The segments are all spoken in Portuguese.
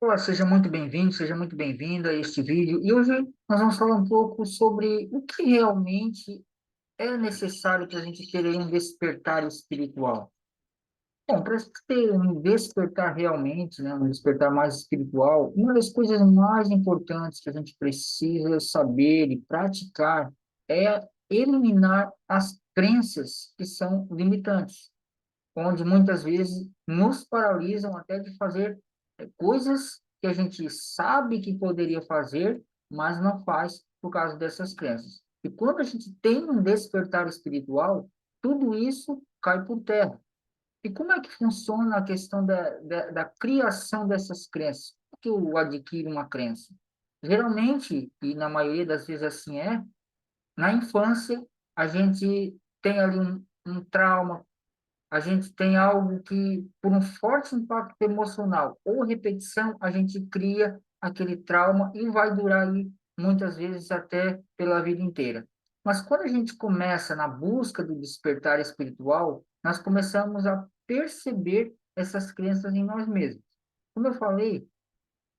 Olá, seja muito bem-vindo, seja muito bem-vinda a este vídeo. E hoje nós vamos falar um pouco sobre o que realmente é necessário para a gente ter aí um despertar espiritual. Bom, para ter um despertar realmente, né, um despertar mais espiritual, uma das coisas mais importantes que a gente precisa saber e praticar é eliminar as crenças que são limitantes, onde muitas vezes nos paralisam até de fazer coisas que a gente sabe que poderia fazer, mas não faz por causa dessas crenças. E quando a gente tem um despertar espiritual, tudo isso cai por terra. E como é que funciona a questão da criação dessas crenças? Como que eu adquiro uma crença? Geralmente, e na maioria das vezes assim é, na infância, a gente tem ali um trauma, a gente tem algo que, por um forte impacto emocional ou repetição, a gente cria aquele trauma e vai durar aí muitas vezes até pela vida inteira. Mas quando a gente começa na busca do despertar espiritual, nós começamos a perceber essas crenças em nós mesmos. Como eu falei,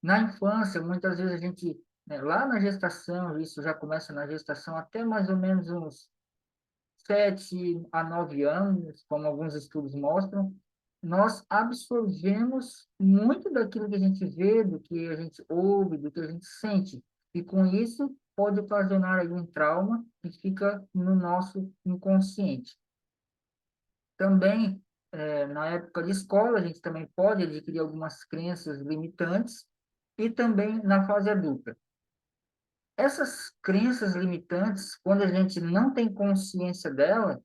na infância, muitas vezes a gente, né, lá na gestação, isso já começa na gestação, até mais ou menos uns 7 a 9 anos, como alguns estudos mostram, nós absorvemos muito daquilo que a gente vê, do que a gente ouve, do que a gente sente. E com isso pode ocasionar aí um trauma que fica no nosso inconsciente. Também, na época de escola, a gente também pode adquirir algumas crenças limitantes e também na fase adulta. Essas crenças limitantes, quando a gente não tem consciência dela,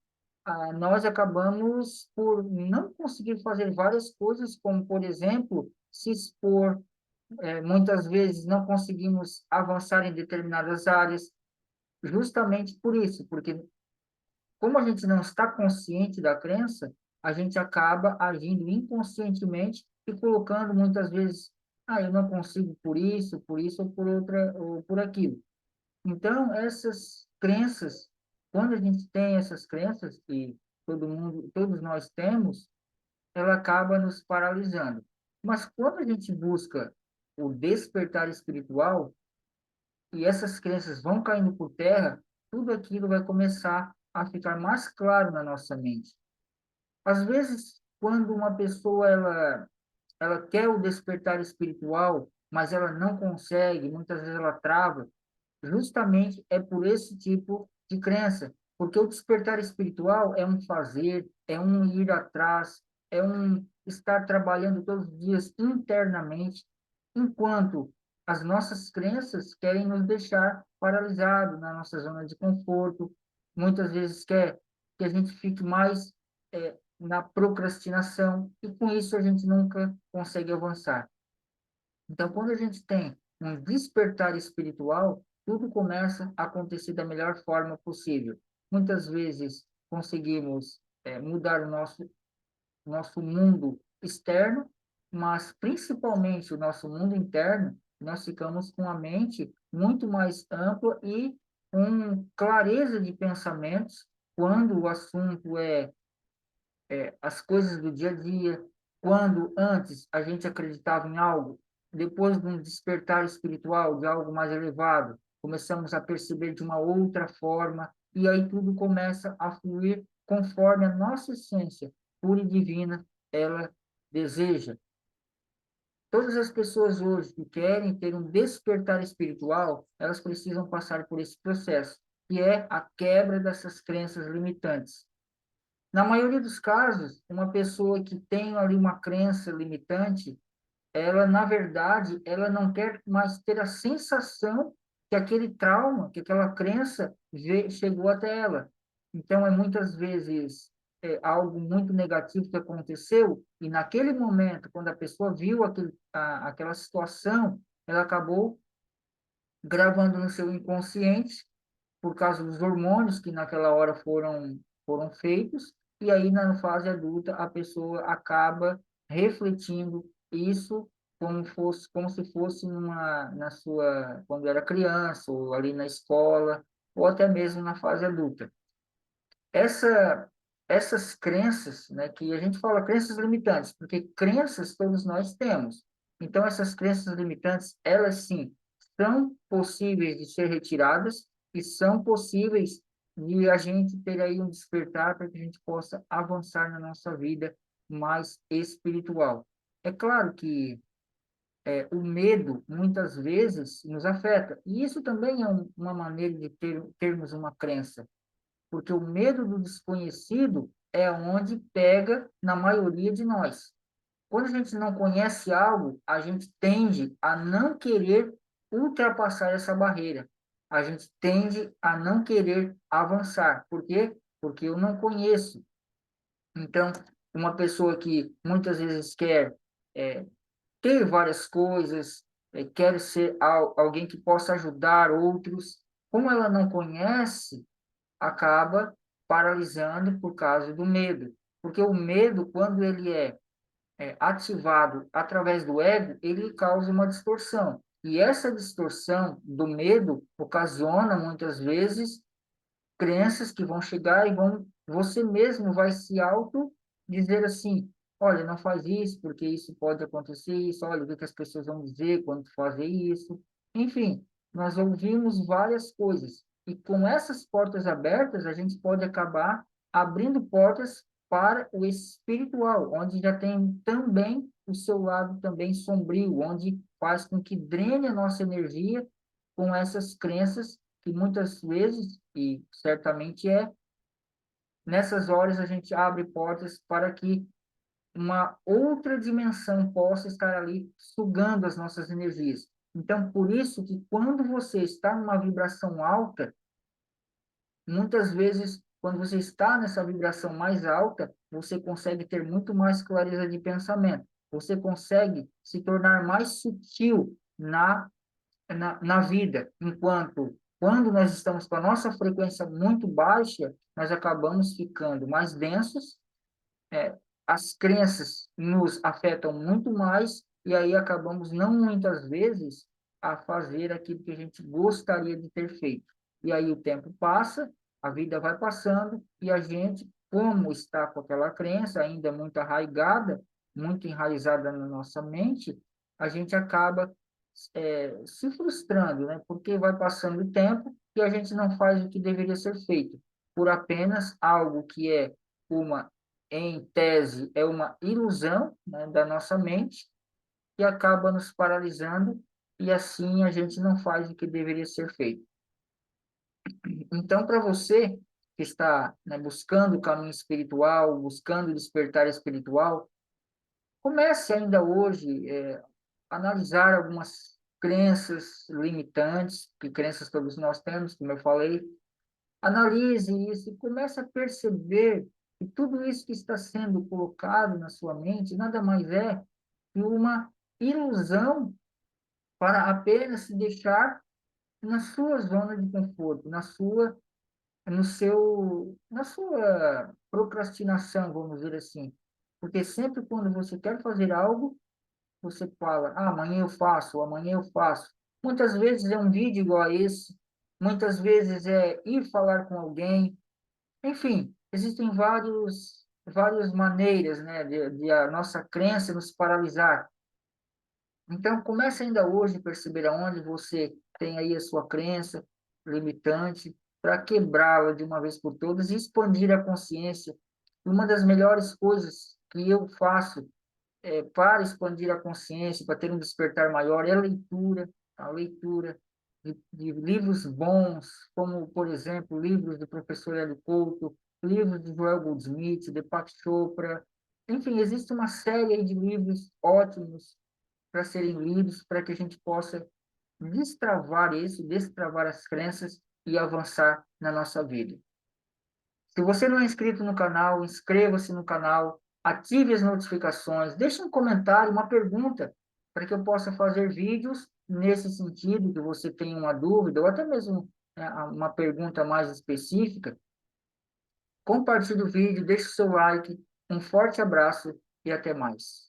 nós acabamos por não conseguir fazer várias coisas, como, por exemplo, se expor. Muitas vezes não conseguimos avançar em determinadas áreas, justamente por isso, porque como a gente não está consciente da crença, a gente acaba agindo inconscientemente e colocando muitas vezes, eu não consigo por isso ou por outra ou por aquilo. Então, essas crenças, quando a gente tem essas crenças, e todo mundo, todos nós temos, ela acaba nos paralisando. Mas quando a gente busca o despertar espiritual, e essas crenças vão caindo por terra, tudo aquilo vai começar a ficar mais claro na nossa mente. Às vezes, quando uma pessoa ela quer o despertar espiritual, mas ela não consegue, muitas vezes ela trava, justamente é por esse tipo de crença, porque o despertar espiritual é um fazer, é um ir atrás, é um estar trabalhando todos os dias internamente, enquanto as nossas crenças querem nos deixar paralisados na nossa zona de conforto, muitas vezes quer que a gente fique mais na procrastinação, e com isso a gente nunca consegue avançar. Então, quando a gente tem um despertar espiritual, tudo começa a acontecer da melhor forma possível. Muitas vezes conseguimos mudar o nosso mundo externo, mas principalmente o nosso mundo interno, nós ficamos com a mente muito mais ampla e com clareza de pensamentos quando o assunto as coisas do dia a dia, quando antes a gente acreditava em algo, depois de um despertar espiritual, de algo mais elevado, começamos a perceber de uma outra forma, e aí tudo começa a fluir conforme a nossa essência pura e divina ela deseja. Todas as pessoas hoje que querem ter um despertar espiritual, elas precisam passar por esse processo, que é a quebra dessas crenças limitantes. Na maioria dos casos, uma pessoa que tem ali uma crença limitante, ela, na verdade, ela não quer mais ter a sensação que aquele trauma, que aquela crença chegou até ela. Então, é muitas vezes algo muito negativo que aconteceu, e naquele momento, quando a pessoa viu aquela situação, ela acabou gravando no seu inconsciente por causa dos hormônios que naquela hora foram feitos, e aí na fase adulta a pessoa acaba refletindo isso como se fosse na sua quando era criança ou ali na escola ou até mesmo na fase adulta. Essa essas crenças, né, que a gente fala crenças limitantes, porque crenças todos nós temos, Então, essas crenças limitantes, elas sim, são possíveis de ser retiradas e são possíveis de a gente ter aí um despertar para que a gente possa avançar na nossa vida mais espiritual. É claro que o medo, muitas vezes, nos afeta. E isso também é uma maneira de termos uma crença, porque o medo do desconhecido é onde pega na maioria de nós. Quando a gente não conhece algo, a gente tende a não querer ultrapassar essa barreira. A gente tende a não querer avançar. Por quê? Porque eu não conheço. Então, uma pessoa que muitas vezes quer é, ter várias coisas, quer ser alguém que possa ajudar outros, como ela não conhece, acaba paralisando por causa do medo. Porque o medo, quando ele é ativado através do ego, ele causa uma distorção. E essa distorção do medo ocasiona, muitas vezes, crenças que vão chegar e você mesmo vai se auto dizer assim, olha, não faz isso, porque isso pode acontecer, isso, olha, o que as pessoas vão dizer quando tu fazer isso. Enfim, nós ouvimos várias coisas. E com essas portas abertas, a gente pode acabar abrindo portas para o espiritual, onde já tem também o seu lado também sombrio, onde faz com que drene a nossa energia com essas crenças que muitas vezes, e certamente nessas horas a gente abre portas para que uma outra dimensão possa estar ali sugando as nossas energias. Então, por isso que quando você está numa vibração alta, muitas vezes, quando você está nessa vibração mais alta, você consegue ter muito mais clareza de pensamento. Você consegue se tornar mais sutil na vida, enquanto quando nós estamos com a nossa frequência muito baixa, nós acabamos ficando mais densos, as crenças nos afetam muito mais, e aí acabamos não muitas vezes a fazer aquilo que a gente gostaria de ter feito. E aí o tempo passa, a vida vai passando, e a gente, como está com aquela crença ainda muito arraigada, muito enraizada na nossa mente, a gente acaba se frustrando, né? Porque vai passando o tempo e a gente não faz o que deveria ser feito, por apenas algo que é uma, em tese, é uma ilusão, né, da nossa mente, que acaba nos paralisando e assim a gente não faz o que deveria ser feito. Então, para você que está, né, buscando o caminho espiritual, buscando o despertar espiritual, comece ainda hoje analisar algumas crenças limitantes, que crenças todos nós temos, como eu falei. Analise isso e comece a perceber que tudo isso que está sendo colocado na sua mente nada mais é que uma ilusão para apenas se deixar na sua zona de conforto, na sua procrastinação, vamos dizer assim. Porque sempre quando você quer fazer algo, você fala, ah, amanhã eu faço, amanhã eu faço. Muitas vezes é um vídeo igual a esse, muitas vezes é ir falar com alguém. Enfim, existem várias maneiras, né, de a nossa crença nos paralisar. Então, comece ainda hoje a perceber aonde você tem aí a sua crença limitante, para quebrá-la de uma vez por todas e expandir a consciência. Uma das melhores coisas que eu faço para expandir a consciência, para ter um despertar maior, é a leitura de livros bons, como, por exemplo, livros do professor Hélio Couto, livros de Joel Goldsmith, Deepak Chopra. Enfim, existe uma série aí de livros ótimos para serem lidos, para que a gente possa destravar isso, destravar as crenças e avançar na nossa vida. Se você não é inscrito no canal, inscreva-se no canal, ative as notificações, deixe um comentário, uma pergunta, para que eu possa fazer vídeos nesse sentido, que você tenha uma dúvida, ou até mesmo uma pergunta mais específica. Compartilhe o vídeo, deixe o seu like, um forte abraço e até mais.